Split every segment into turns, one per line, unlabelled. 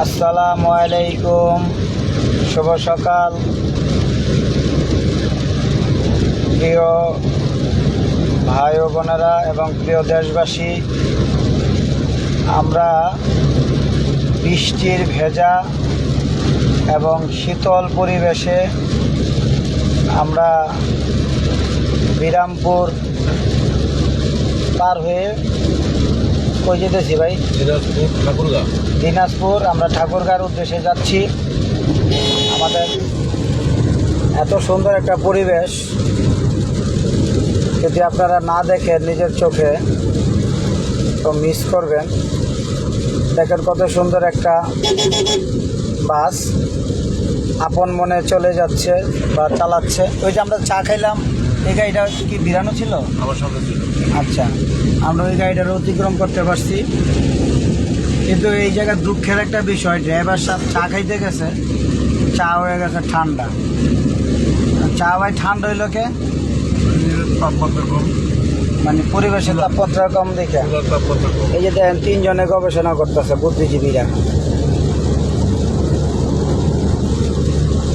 আসসালামু আলাইকুম, শুভ সকাল প্রিয় ভাই ও বোনেরা এবং প্রিয় দেশবাসী। আমরা বৃষ্টির ভেজা এবং শীতল পরিবেশে আমরা বিরামপুর পার হয়ে কই যেতেছি ভাই? দিনাজপুর। আমরা ঠাকুরগাঁর উদ্দেশ্যে যাচ্ছি। আমাদের এত সুন্দর একটা পরিবেশ যদি আপনারা না দেখেন নিজের চোখে তো মিস করবেন। দেখেন কত সুন্দর একটা বাস আপন মনে চলে যাচ্ছে বা চালাচ্ছে। ওই যে আমরা চা খাইলাম, এই গাড়িটা কি বিরানো ছিল?
আমার সামনে ছিল।
আচ্ছা, আমরা ওই গাড়িটার অতিক্রম করতে পারছি। কিন্তু এই জায়গায় দুঃখের একটা বিষয়, ড্রাইভার সাহেব চা খাইতে গেছে, চা হয়ে গেছে ঠান্ডা। চা ভাই ঠান্ডা হইল কে?
তাপমাত্রা কম,
মানে পরিবেশের তাপমাত্রা কম দেখে।
তাপমাত্রা কম।
এই যে দেখেন তিনজনে গবেষণা করতেছে, বুদ্ধিজীবীরা।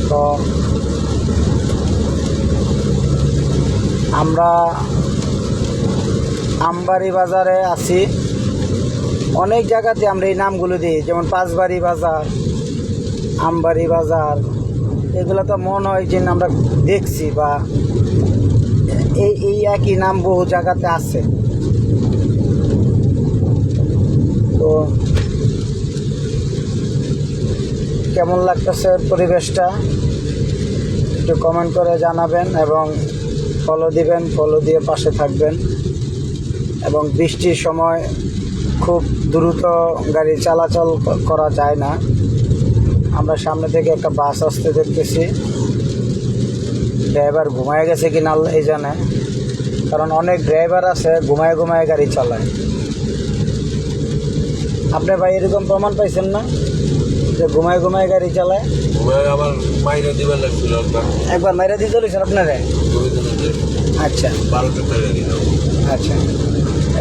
তো আমরা আমবাড়ি বাজারে আছি। অনেক জায়গাতে আমরা এই নামগুলো দিই, যেমন পাঁচবাড়ি বাজার, আমবাড়ি বাজার। এগুলো তো মনে হয় যে আমরা দেখছি বা এই একই নাম বহু জায়গাতে আছে। তো কেমন লাগতেছে পরিবেশটা একটু কমেন্ট করে জানাবেন এবং ফলো দিবেন, ফলো দিয়ে পাশে থাকবেন। এবং বৃষ্টির সময় খুব দ্রুত গাড়ি চলাচল করা যায় না। আমরা সামনে থেকে একটা বাস আসতে দেখতেছি। ড্রাইভার ঘুমায় গেছে কিনা এই জানে, কারণ অনেক ড্রাইভার আছে ঘুমায় ঘুমায় গাড়ি চালায়। আপনি ভাই এরকম প্রমাণ পাইছেন না যে ঘুমায় ঘুমায় গাড়ি চালায়?
আমার মাইরা দিবার লাগছিল
একবার মাইরা দিয়ে চলেছেন আপনারা? আচ্ছা আচ্ছা,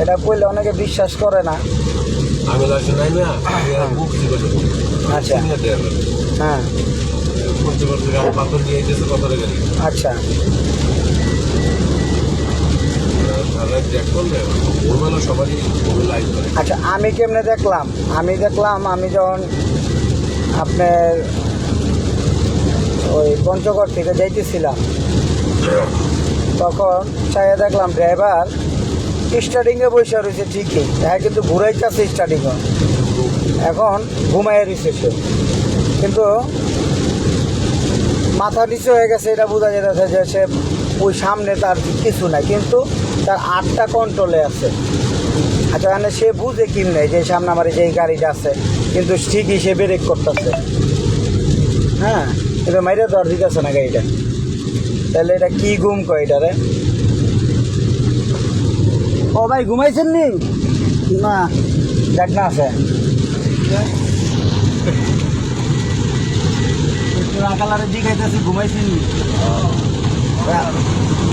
এটা করলে অনেকে বিশ্বাস করে না।
আমি লাগছে নাই না।
আচ্ছা হ্যাঁ
পাথর নিয়ে যেতে পাথরে গেলি।
আচ্ছা
সবারই লাইভ করে।
আচ্ছা, আমি কেমনে দেখলাম? আমি যখন আপনার ওই পঞ্চগড় থেকে যাইতেছিলাম, তখন চাইয়া দেখলাম ড্রাইভার স্টার্টিংয়ে বসে রয়েছে ঠিকই, হ্যাঁ, কিন্তু ঘুরাইতেছে স্টার্টিংও। এখন ঘুমাইয়া রয়েছে সে, কিন্তু মাথা নিচে হয়ে গেছে। এটা বোঝা যেতেছে যে সে ওই সামনে তার কিছু নাই, কিন্তু তার আটটা কন্ট্রোলে আছে। আচ্ছা, মানে সে বুঝে কিনে যে সামনে আমার যেই গাড়িটা আছে, কিন্তু ঠিকই সে ব্রেক করতেছে। হ্যাঁ, কিন্তু মাইরে তো আর দিতেছে না গাড়িটা। তাহলে এটা কি ঘুম কয় এটারে? ও ভাই ঘুমাইছেন নি? না, দেখ না আছে কালারে জিগাইতেছি ঘুমাইছেন নি?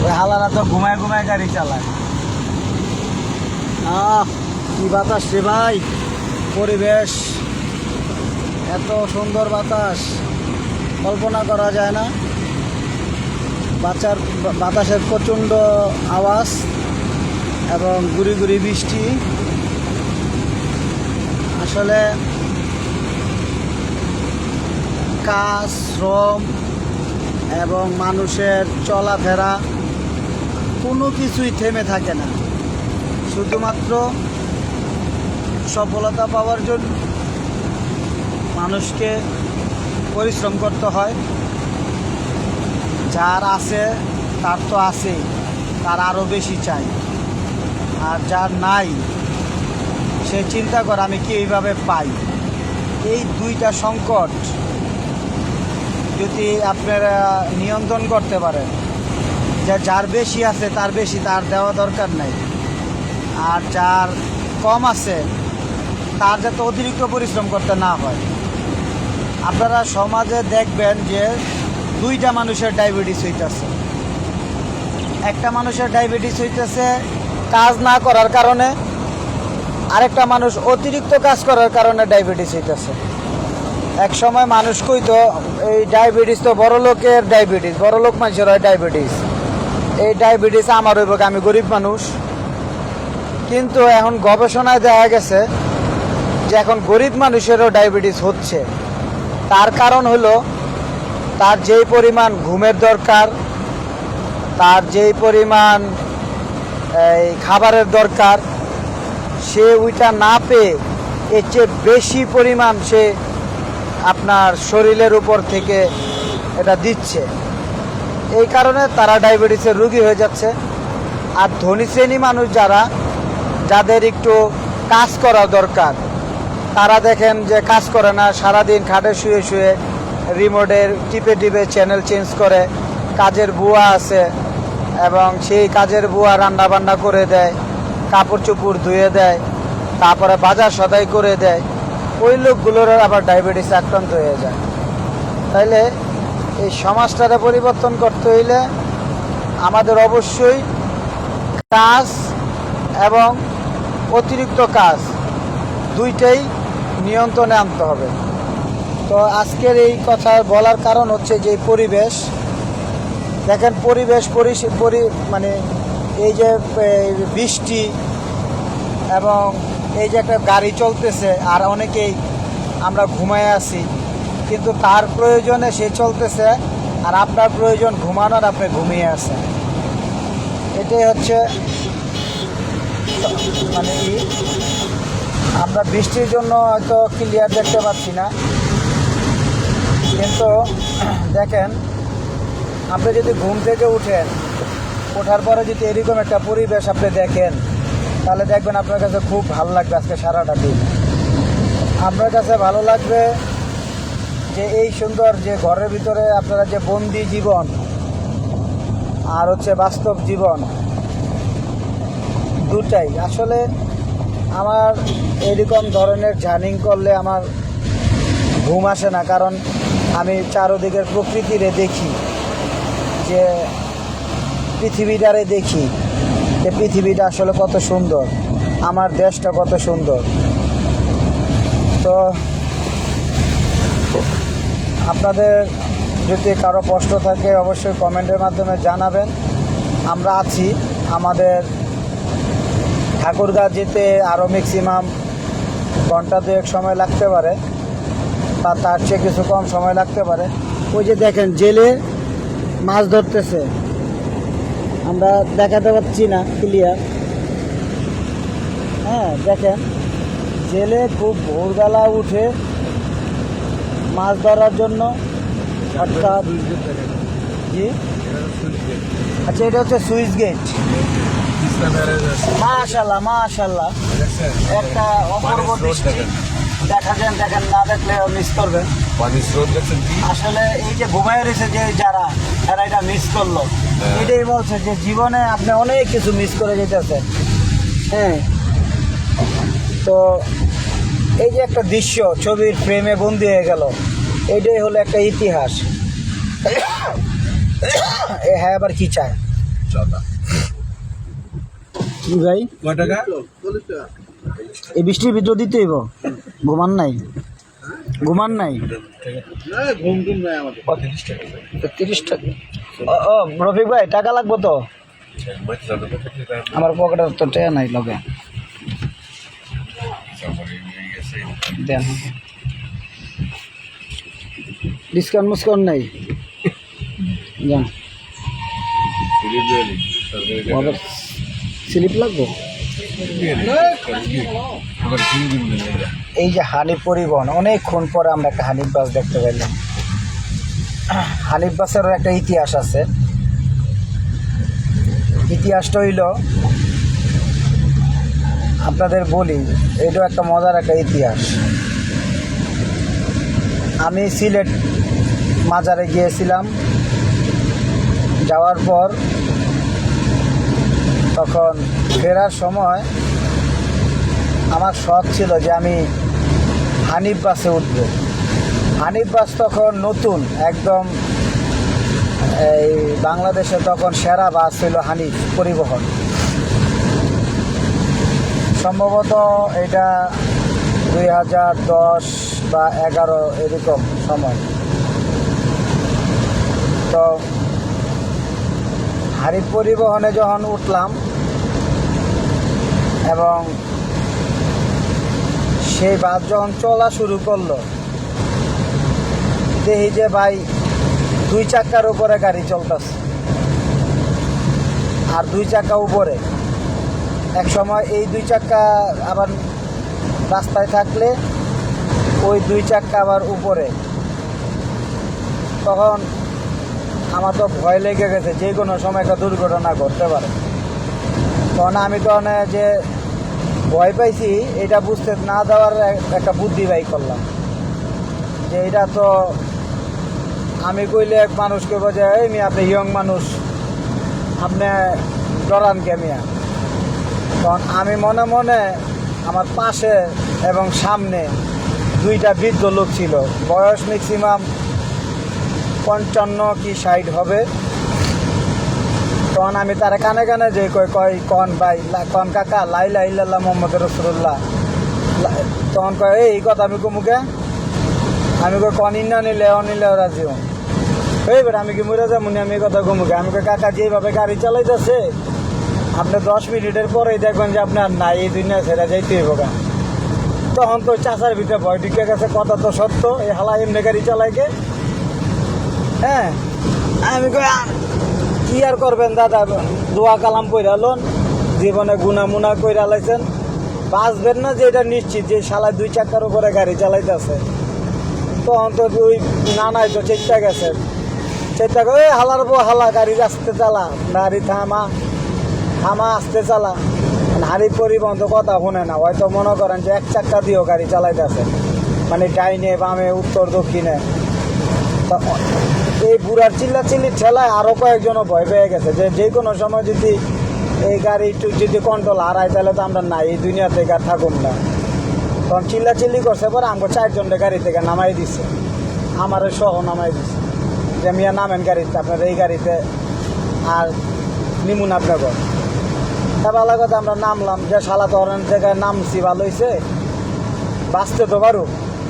ওই হালারা তো ঘুমায় ঘুমায় গাড়ি চালায়। কি বাতাস রে ভাই! পরিবেশ এত সুন্দর বাতাস, কল্পনা করা যায় না। বাতাসের প্রচণ্ড আওয়াজ এবং গুড়ি গুড়ি বৃষ্টি। আসলে কাজ, শ্রম এবং মানুষের চলাফেরা কোনো কিছুই থেমে থাকে না। শুধুমাত্র সফলতা পাওয়ার জন্য মানুষকে পরিশ্রম করতে হয়। যার আছে তার তো আছেই, তার আরও বেশি চাই। আর যার নাই সে চিন্তা করে আমি কি এইভাবে পাই। এই দুইটা সংকট যদি আপনারা নিয়ন্ত্রণ করতে পারেন, যে যার বেশি আছে তার বেশি তার দেওয়া দরকার নাই, আর যার কম আছে তার যাতে অতিরিক্ত পরিশ্রম করতে না হয়। আপনারা সমাজে দেখবেন যে দুইটা মানুষের ডায়াবেটিস হইতেছে। একটা মানুষের ডায়াবেটিস হইতেছে কাজ না করার কারণে, আরেকটা মানুষ অতিরিক্ত কাজ করার কারণে ডায়াবেটিস হইতেছে। এক সময় মানুষ কইতো এই ডায়াবেটিস তো বড় লোকের ডায়াবেটিস, বড় লোক মানুষের হয় ডায়াবেটিস, এই ডায়াবেটিস আমার হইব, আমি গরিব মানুষ। কিন্তু এখন গবেষণায় দেখা গেছে যে এখন গরিব মানুষেরও ডায়াবেটিস হচ্ছে। তার কারণ হলো তার যেই পরিমাণ ঘুমের দরকার, তার যেই পরিমাণ এই খাবারের দরকার, সে ওইটা না পেয়ে এর চেয়ে বেশি পরিমাণ সে আপনার শরীরের উপর থেকে এটা দিচ্ছে। এই কারণে তারা ডায়াবেটিসের রোগী হয়ে যাচ্ছে। আর ধনী শ্রেণী মানুষ যাদের একটু কাজ করা দরকার, তারা দেখেন যে কাজ করে না, সারাদিন খাটে শুয়ে শুয়ে রিমোটের টিপে টিপে চ্যানেল চেঞ্জ করে। কাজের বুয়া আছে এবং সেই কাজের বুয়া রান্না বান্না করে দেয়, কাপড় চোপড় ধুয়ে দেয়, তারপরে বাজার সদাই করে দেয়। ওই লোকগুলোর আবার ডায়াবেটিস আক্রান্ত হয়ে যায়। তাইলে এই সমাজটারে পরিবর্তন করতে হইলে আমাদের অবশ্যই কাজ এবং অতিরিক্ত কাজ দুইটাই নিয়ন্ত্রণে আনতে হবে। তো আজকের এই কথা বলার কারণ হচ্ছে যে পরিবেশ, দেখেন পরিবেশ মানে এই যে বৃষ্টি এবং এই যে একটা গাড়ি চলতেছে, আর অনেকেই আমরা ঘুমায় আছি, কিন্তু তার প্রয়োজনে সে চলতেছে, আর আপনার প্রয়োজন ঘুমানোর, আপনি ঘুমিয়ে আছেন। এটাই হচ্ছে মানে কি, আমরা বৃষ্টির জন্য হয়তো ক্লিয়ার দেখতে পাচ্ছি না, কিন্তু দেখেন আপনি যদি ঘুম থেকে ওঠার পরে যদি এরকম একটা পরিবেশ আপনি দেখেন, তাহলে দেখবেন আপনার কাছে খুব ভালো লাগবে। আজকে সারাটা দিন আপনার কাছে ভালো লাগবে যে এই সুন্দর যে ঘরের ভিতরে আপনারা যে বন্দি জীবন আর হচ্ছে বাস্তব জীবন দুটাই। আসলে আমার এরকম ধরনের জার্নিং করলে আমার ঘুম আসে না, কারণ আমি চারদিকের প্রকৃতিরে দেখি, যে পৃথিবীটারে দেখি যে পৃথিবীটা আসলে কত সুন্দর, আমার দেশটা কত সুন্দর। তো আপনাদের যদি কারো কষ্ট থাকে অবশ্যই কমেন্টের মাধ্যমে জানাবেন। আমরা আছি, আমাদের ঠাকুরগাঁ যেতে আরও ম্যাক্সিমাম ঘন্টা 2 সময় লাগতে পারে, বা তার চেয়ে কিছু কম সময় লাগতে পারে। ওই যে দেখেন জেলে মাছ ধরতেছে, আমরা দেখাতে পাচ্ছি না ক্লিয়ার। হ্যাঁ দেখেন জেলে খুব ভোরবেলা উঠে মাছ ধরার জন্য। জি আচ্ছা, এটা হচ্ছে সুইচ গেট। মাশাআল্লাহ মাশাআল্লাহ, একটা অপূর্ব দৃষ্টি। দেখেন না দেখলে মিস করবেন। আসলে এই যে ঘুমায় রয়েছে যে যারা এটা মিস করলো, এটাই বলছে যে জীবনে আপনি অনেক কিছু মিস করে যেতেছেন। হ্যাঁ, তো এই যে একটা দৃশ্য ছবির ফ্রেমে বন্দি হয়ে গেল, এইটাই হলো একটা ইতিহাস। হ্যাঁ, আবার কি চায় ভাই? এই বৃষ্টির ভিতর দিতে হইব? ঘুমান নাই 30 টাকা। ও রফিক ভাই, টাকা লাগবো তো? আমার পকেটে তো টাকা নাই লগে, দেন। ডিসকাউন্ট নাই? যান, স্লিপ লাগবো। এই যে হানিফ পরিবহন, অনেকক্ষণ পরে আমরা একটা হানিফ বাস দেখতে পেলাম। হানিফ বাসেরও একটা ইতিহাস আছে। ইতিহাসটা হইল, আপনাদের বলি, এটাও একটা মজার একটা ইতিহাস। আমি সিলেট মাজারে গিয়েছিলাম, যাওয়ার পর তখন ফেরার সময় আমার শখ ছিল যে আমি হানিফ বাসে উঠব। হানিফ বাস তখন নতুন একদম, এই বাংলাদেশে তখন সেরা বাস ছিল হানিফ পরিবহন। সম্ভবত এটা 2010 বা 11 এরকম সময়। তো হারিপ পরিবহনে যখন উঠলাম এবং সেই বাস যখন চলা শুরু করলো, দেখি যে ভাই 2 চাকার উপরে গাড়ি চলতেছে আর 2 চাকা উপরে। এক সময় এই 2 চাকা আবার রাস্তায় থাকলে ওই 2 চাকা আবার উপরে। তখন আমার তো ভয় লেগে গেছে, যে কোনো সময় একটা দুর্ঘটনা ঘটতে পারে। তখন আমি তো যে ভয় পাইছি এটা বুঝতে না দেওয়ার একটা বুদ্ধি বাই করলাম যে এটা তো আমি কইলে এক মানুষকে বোঝে, এই মিয়া আপনি ইয়ং মানুষ, আপনি ডরান কে মিয়া। তখন আমি মনে মনে আমার পাশে এবং সামনে 2টা বৃদ্ধ লোক ছিল, বয়স ম্যাক্সিমাম 55 কি 60 হবে। তখন আমি তারা কানে কানে যে কয় কন ভাই, কন কাকা লা ইলাহা ইল্লাল্লাহ মুহাম্মদ রাসূলুল্লাহ। তখন কয় এই কথা আমি কমুকে, আমি কই কন ইন্না নিলে অনিলে রাজিও। এই বেটা আমি কি মরে যাবো না, আমি এই কথা কমুকে। আমি কই কাকা যেভাবে গাড়ি চালাইতেছে আপনি 10 মিনিটের পরেই দেখবেন যে আপনার নাই এই দুনিয়া ছেড়ে যাইতে হইব গা। তখন তো চাষার ভিতরে ভয় ঢুকে গেছে, কথা তো সত্য, এই হালা এমনি গাড়ি চালাইকে। হ্যাঁ, আমি কই আর কি আর করবেন দাদা, দোয়া কালাম কইরা লোন, জীবনে গুনা মুনা কইরা লাইছেন, বাঁচবেন না যে এটা নিশ্চিত যে শালা 2 চাকার উপরে গাড়ি চালাইতেছে। তখন তো ওই নানাই তো চেষ্টা গেছে, চেষ্টা করে হালার বউ হালা গাড়ি আসতে চালা, গাড়ি থামা থামা আসতে চালা। হারিপ পরিবহন তো কথা শুনে না, হয়তো মনে করেন যে 1 চাকা দিয়েও গাড়ি চালাইতেছে, মানে ডাইনে বামে উত্তর দক্ষিণে। এই বুড়ার চিল্লাচিল্লির ঠেলায় আরও কয়েকজনও ভয় পেয়ে গেছে যে যে কোনো সময় যদি এই গাড়ি যদি কন্ট্রোল হারায় তাহলে তো আমরা নাই এই দুনিয়া থেকে আর থাকুন না। তখন চিল্লাচিল্লি করছে, পরে আমাকে 4 জনকে গাড়ি থেকে নামাই দিচ্ছে, আমার সহ নামাই দিচ্ছে যে মিয়া নামেন গাড়িতে, আপনার এই গাড়িতে আর নিমুন আপনাকে। তা ভালো কথা আমরা নামলাম, যে শালা তো অনেক জায়গায় নামছি, ভালো হয়েছে বাঁচতে তো পারো,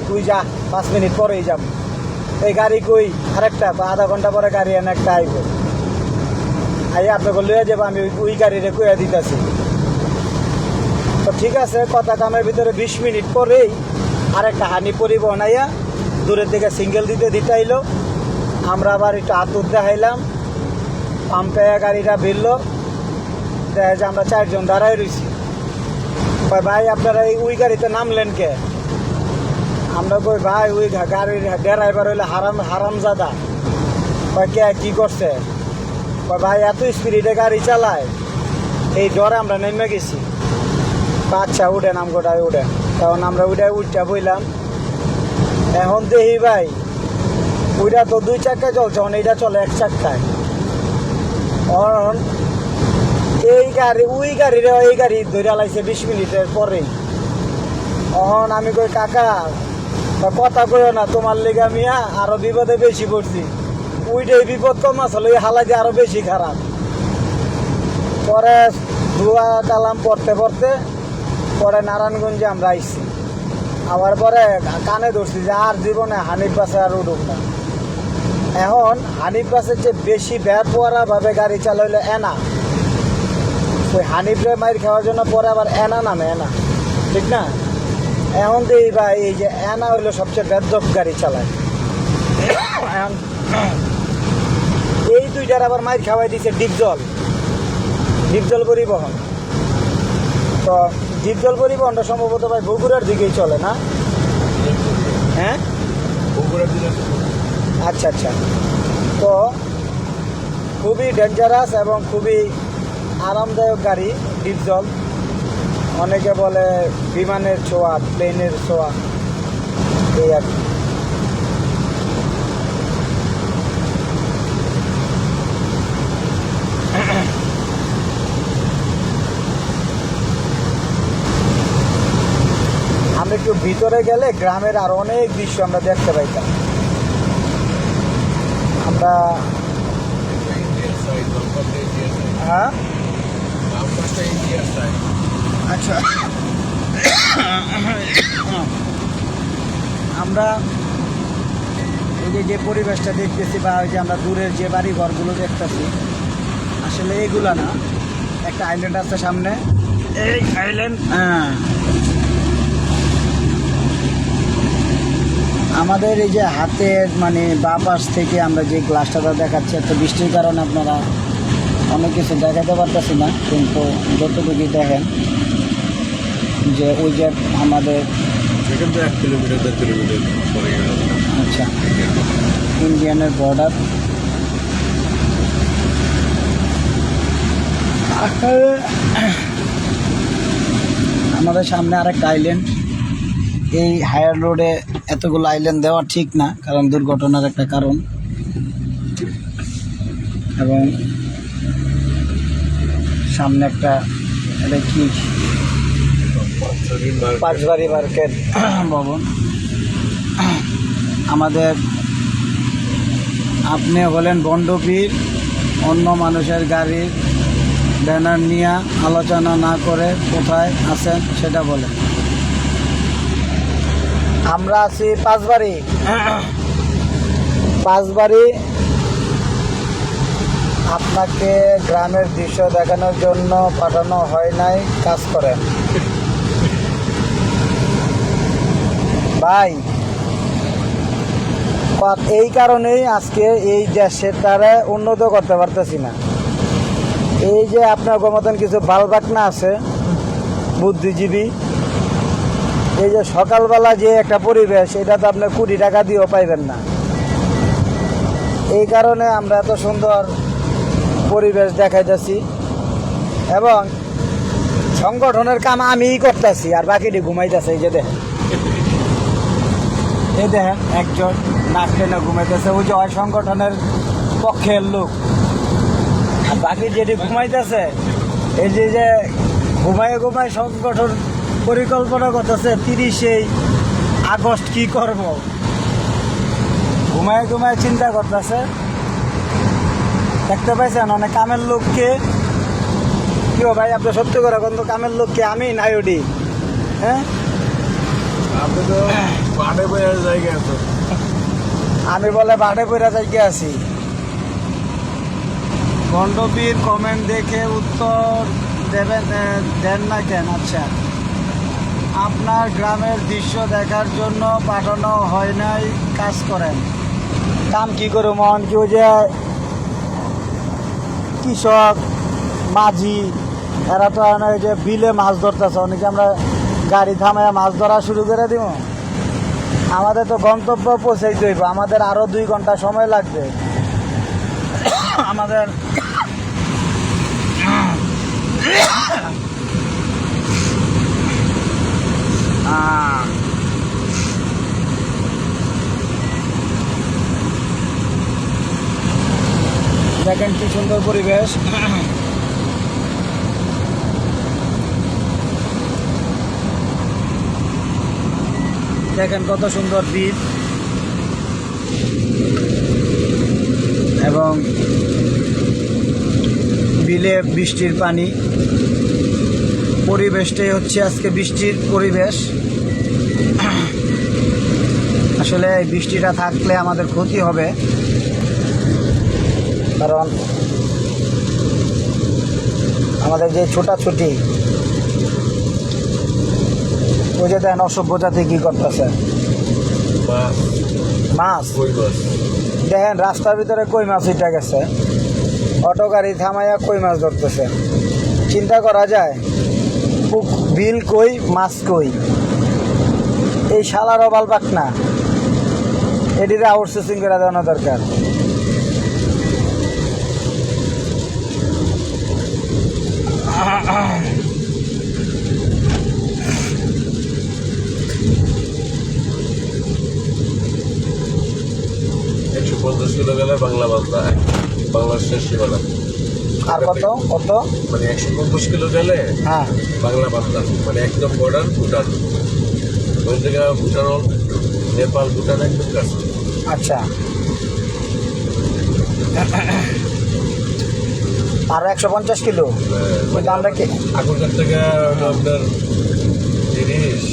তুই যা 5 মিনিট পরেই যাব। এই গাড়ি কই আরেকটা, আধা ঘন্টা পরে গাড়ি এনে একটা আইব, আই আপনাকে লইয়া যাবো, আমি ওই গাড়িরে কইয়া দিতেছি। তো ঠিক আছে, কথা কামের ভিতরে 20 মিনিট পরেই আরেকটা হানি পরিবহন আইয়া দূরের দিকে সিঙ্গেল দিতে আইলো। আমরা আবার একটু আতুর দেখাইলাম, পাম্পে গাড়িটা ভিড়লো, দেখা যায় আমরা 4 জন দাঁড়াই রয়েছি। ভাই আপনারা ওই গাড়িতে নামলেন কে? আমরা কই ভাই ওই গাড়ির ড্রাইভার হইলে হারামজাদা। কে কি করছে? ভাই এত স্পিডে গাড়ি চালায়, এই ডরে আমরা নেমে গেছি। আচ্ছা উঠেন, আমগোটায় উঠেন। তখন আমরা উঠটা বইলাম। এখন দেখি ভাই ওইটা তো 2 চাকায় চলছে, এইটা চলে 1 চাকায়। এই গাড়ি ওই গাড়িরে এই গাড়ি ধরে লাইছে 20 মিনিটের পরেই। এখন আমি কই কাকা কথা কইও না, তোমার লেগা মিয়া আরো বিপদে বেশি পড়ছি। ওইটাই বিপদ কম আসলে, ওই হালাই দিয়ে আরো বেশি খারাপ। পরে ধোয়া কালাম পড়তে পড়তে পরে নারায়ণগঞ্জে আমরা আইছি। আবার পরে কানে ধরছি যে আর জীবনে হানিফ বাসে আর উঠুক না। এখন হানিফ বাসের যে বেশি ব্যাপরা ভাবে গাড়ি চালাইলো এনা, ওই হানিফরে মাইর খাওয়ার জন্য পরে আবার এনা নামে, এনা ঠিক না? এখন তো এই ভাই এই যে এনা হইলো সবচেয়ে বেদ্যপ গাড়ি চালায়। এখন এই 2টার আবার মাইর খাওয়াই দিচ্ছে ডিপজল পরিবহন। তো ডিপজল পরিবহনটা সম্ভবত ভাই বগুড়ার দিকেই চলে না? হ্যাঁ,
বগুড়ার দিকে।
আচ্ছা আচ্ছা। তো খুবই ডেঞ্জারাস এবং খুবই আরামদায়ক গাড়ি ডিপজল। অনেকে বলে বিমানের ছোঁয়া, প্লেনের ছোঁয়া, এই আর কি। আমরা একটু ভিতরে গেলে গ্রামের আর অনেক দৃশ্য আমরা দেখতে পাইতাম। আমরা হ্যাঁ আচ্ছা, আমরা এই যে পরিবেশটা দেখতেছি বা ওই যে আমরা দূরের যে বাড়ি ঘরগুলো দেখতেছি আসলে এইগুলা না, একটা আইল্যান্ড আছে সামনে, এই আইল্যান্ড। আমাদের এই যে হাতের মানে বাঁ পাশ থেকে আমরা যে গ্লাসটা দেখাচ্ছি, এত বৃষ্টির কারণে আপনারা অনেক কিছু দেখাতে পারতেছি না, কিন্তু যতটুকুই দেখেন যে ওই যে আমাদের
এখান থেকে 1 কিলোমিটার 1.5 কিলোমিটার পরে গেল।
আচ্ছা ইন্ডিয়ানের বর্ডার। আমাদের সামনে আরেকটা আইল্যান্ড। এই হায়ার রোডে এতগুলো আইল্যান্ড দেওয়া ঠিক না, কারণ দুর্ঘটনার একটা কারণ। এবং সামনে একটা এটা কি পাঁচবাড়ি মার্কেট ভবন। আমাদের আপনি হলেন বন্ডপীর, অন্য মানুষের গাড়ির ব্যানার নিয়ে আলোচনা না করে কোথায় আছেন সেটা বলেন। আমরা আছি পাঁচবাড়ি। পাঁচবাড়ি আপনাকে গ্রামের দৃশ্য দেখানোর জন্য পাঠানো হয় নাই, কাজ করেন ভাই। এই কারণেই আজকে এই দেশের দ্বারা উন্নত করতে পারতেছি না। এই যে আপনার মতন কিছু বালবাকনা আছে বুদ্ধিজীবী, এই যে সকালবেলা যে একটা পরিবেশ, এটা তো আপনি কোটি টাকা দিয়েও পাইবেন না। এই কারণে আমরা এত সুন্দর পরিবেশ দেখাইতেছি এবং সংগঠনের কাম আমিই করতেছি আর বাকিটি ঘুমাইতেছে। এই যে দেখেন, এই দেখেন একজন নাক টেনে ঘুমাইতেছে, ওই যে হয় সংগঠনের পক্ষের লোক, আর বাকি যেটি ঘুমাইতেছে এই যে ঘুমায় ঘুমায় সংগঠন পরিকল্পনা করতেছে 30শে আগস্ট কি করব, ঘুমায় ঘুমায় চিন্তা করতেছে। দেখতে পাইছেন অনেক কামের লোককে। কি ভাই আপনি সত্যি করে কিন্তু কামের লোককে আমি নাই ওডি। হ্যাঁ
আপনি তো বাড়ে বয়ার জায়গা তো।
আমি বলে বাড়ে পড়া জায়গা আছি। গণ্ডবীর কমেন্ট দেখে উত্তর দেন না কেন? আচ্ছা, আপনার গ্রামের দৃশ্য দেখার জন্য পাঠানো হয় নাই, কাজ করেন। কাম কি করো মন কি, ওই যে কৃষক মাঝি এরা তো ওই যে বিলে মাছ ধরতেছে, অনেকে আমরা গাড়ি থামায় মাছ ধরা শুরু করে দিব। আমাদের তো গন্তব্য পৌঁছাইতে হইব, আমাদের আরও 2 ঘন্টা সময় লাগবে। আমাদের দেখেন কি সুন্দর পরিবেশ। দেখেন কত সুন্দর দ্বীপ এবং বিলে বৃষ্টির পানি। পরিবেশটাই হচ্ছে আজকে বৃষ্টির পরিবেশ। আসলে এই বৃষ্টিটা থাকলে আমাদের ক্ষতি হবে, কারণ আমাদের যে ছোটাছুটি, ওই যে দেন অসভ্য জাতি কী করতেছে, মাছ দেখেন রাস্তার ভিতরে কই মাছ উঠে গেছে, অটো গাড়ি থামাইয়া কই মাছ ধরতেছে। চিন্তা করা যায়, বিল কই মাছ কই, এই শালার অবাল পাক না, এটিতে আউটসোর্সিং করে দেওয়ানো দরকার।
কিলো গেলে বাংলা বাংলা বাংলাদেশের সীমানা।
আর কত কত
মানে 150 কিলো গেলে
হ্যাঁ
বাংলা বাংলা, মানে একদম বর্ডার ভুটান। ওই থেকে ভুটান, নেপাল, ভুটান একদম কাছে।
আচ্ছা, আর 150 কিলো
মানে
আমরা কি
এখনকার থেকে আপনার 30,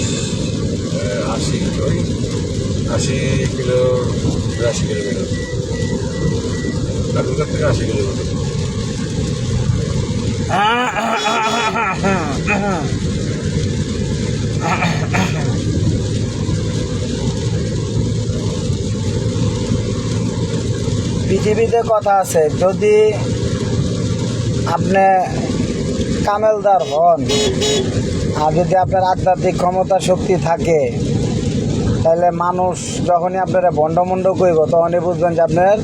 80 ওই 80 কিলো 80 কিলোমিটার ঠাকুরগাঁ থেকে 80 কিলোমিটার।
পৃথিবীতে কথা আছে, যদি আপনি কামেলদার হন আর যদি আপনার আধ্যাত্মিক ক্ষমতা শক্তি থাকে, তাহলে মানুষ যখনই আপনারা ভণ্ডমণ্ড কইব তখনই বুঝবেন যে আপনার